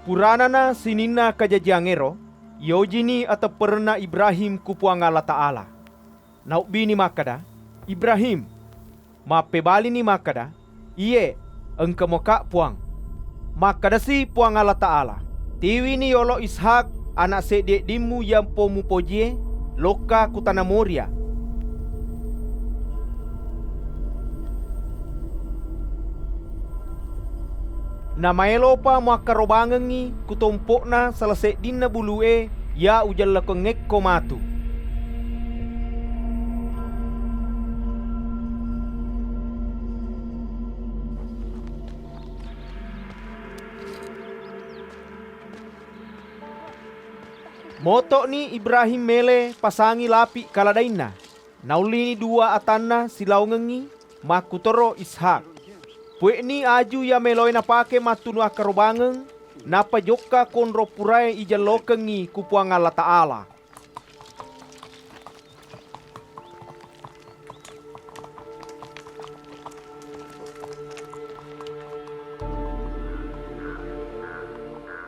Puranana sinina kajajiangero, yojini atau pernah Ibrahim kupuang Allah Ta'ala. Naubini makada, Ibrahim, mapebali ni makada, iye, engkau moka puang. Makada si puang Allah Ta'ala. Tiwi ni yolo Ishak, anak sedek dimu yang pomu pojie, loka kutana Moria. Nama elopa makarobangengi kutompokna selesai dinna bulue ya ujalla kengekko matu. Motok ni Ibrahim mele pasangi lapi kaladaina. Naulini dua atanna silaungengi makutoro Ishak. Pue ni aju ya meloi na pake matunu akarobangen napa joka konro purai ijalokengi kupuang Allah Ta'ala.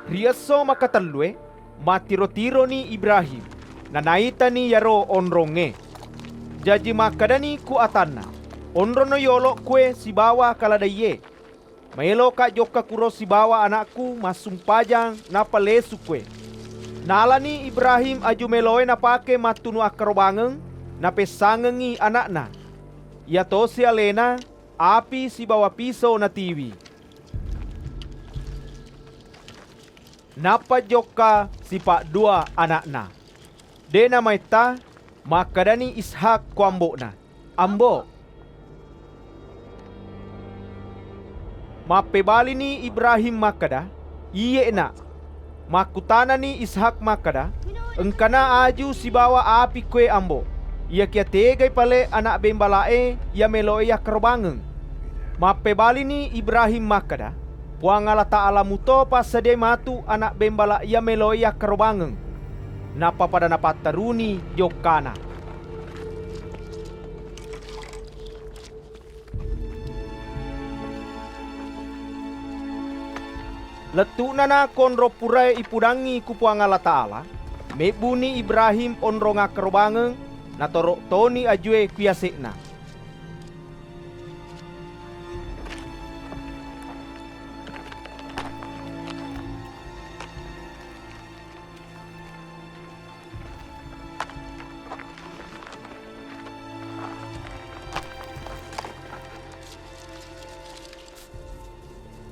Riaso makatalue matiro-tiro ni Ibrahim nanaita ni yaro onronge. Jaji makadani ku atanna. Onrono yolo kue si bawa kaladaye. Maelo ka joka kuro si bawa anakku masung pajang napa lesu kue. Nalani Ibrahim aju meloe napake matunu akarobangen napesangengi anakna. Ia tosi alena api si bawa pisau na tiwi. Napa joka si pak dua anakna. Dena maita makadani Ishak kuambokna. Ambo. Mapebali ni Ibrahim makada, iye na. Makutana ni Ishak makada, engkana aju si bawa api kue ambo. Ia kia tegai pale anak bembalae ia meloe ya kerobangen. Mapebali ni Ibrahim makada, puang Allah Ta'ala muto pas sedai matu anak bembala ia meloe ya kerobangen. Napa pada napat taruni jokana. Letuna na konro purai ipudangi kupuang Allah Ta'ala. Mebuni Ibrahim onro ngakerobangen na torok toni ajue kuyasekna.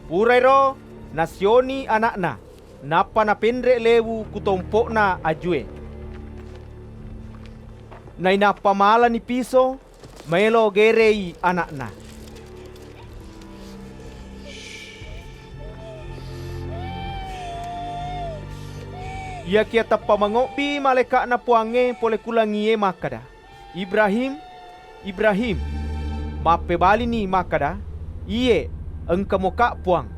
Purai ro nasioni anakna, napa na pendre lewu kutompokna ajue. Nai napa mala ni piso, melo gerei anakna. Ia kia tapa mangopi maleka na puange pole kulangie makada. Ibrahim, Ibrahim, mape bali ni makada, iye, engkau moka puang.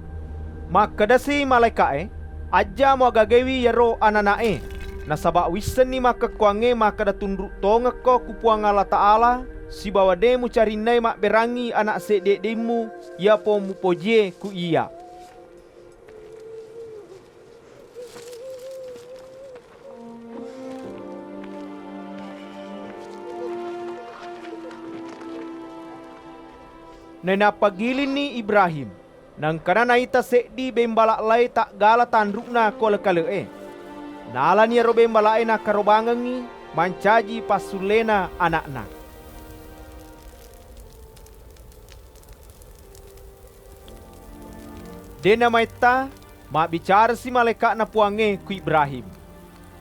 Makada si malaikae aja mo gagewi yaro ananae nasaba wisen ni maka kuange makada tunduk tonga ko kupuang Allah Ta'ala si bawa demu cari nai mak berangi anak sedek demu ia po mupoje ku iya. Nena pagilin ni Ibrahim nang kana naita sekdi bembala lai tak gala tandukna kolekale. Nala ni ro bembala na karobangengi mancaji pasulena anakna. Dena maita ma bicara si malaikat na puange ku Ibrahim.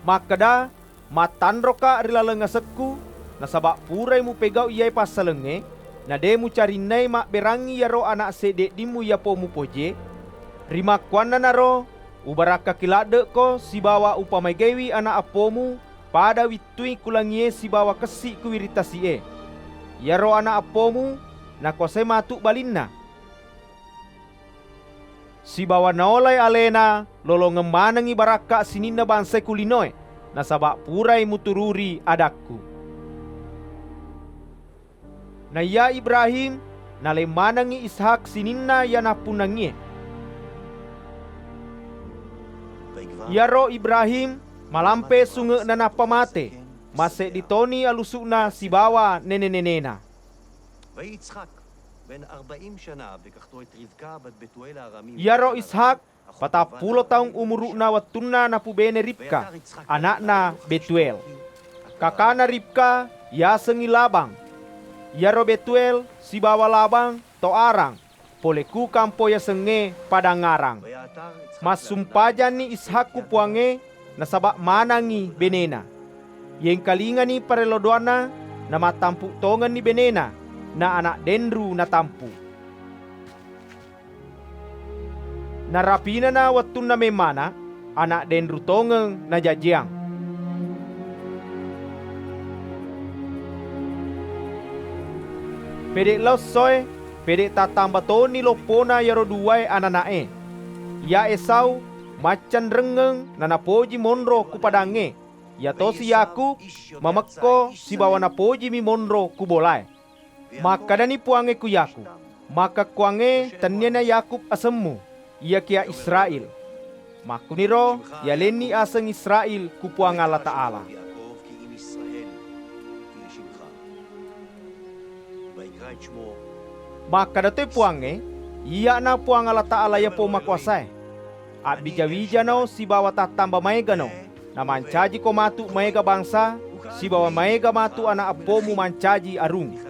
Makada matandroka rilalenga sekku nasaba purai mu pegau iyai pasalenge. Na demu cari nai mak berangi yaro anak sedek dimu ya po mupoje. Rima kuana naro ubaraka kilade ko si bawa upamai gewi anak apomu pada witui kulangie si bawa kesi kuwiritasie. Yaro anak apomu na kose matu balinna. Si bawa naolai alena lolo ngemanangi baraka sininna bangsa kulinoe nasaba purai mutururi adakku. Na ya Ibrahim nale manangi Ishak sininna yana punangi. Yaro Ibrahim malampe sunge na napamate, mase ditoni alusuna si bawa nene-nenena. Yaro Ishak 40 taong umuru na watuna na pubene Ribka, anak na Betuel. Kakana Ribka ya sengi Labang. Yaro Betuel si bawa Labang to arang, poleku kampo ya senge pada ngarang. Mas sumpajan ni Ishak kupuange na sabak manangi benena. Yang kalinga ni parelodoana na matampu tongan ni benena na anak dendru na tampu. Narapina na watun na memana anak dendru tongeng na jajiang. Pede losoy, pede tatamba toni lopona yaro duwai ananae. Ya Esau macan rengeng na napoji monro kupadange. Ya tosi Yakub mamekko si bawa napoji mi monro kubolai. Maka dani puange ku Yakub. Maka kuange tanyana Yakub asemu. Ia kia Israel. Makuniro ya leni aseng Israel kupuang Allah Ta'ala. Maka datoy puange, iya na puang Allah Ta'ala ya po makuasay. At bijawija no si bawa tatamba maega no, na mancaji ko matu maega bangsa, si bawa maega matu anak apomu mancaji arung.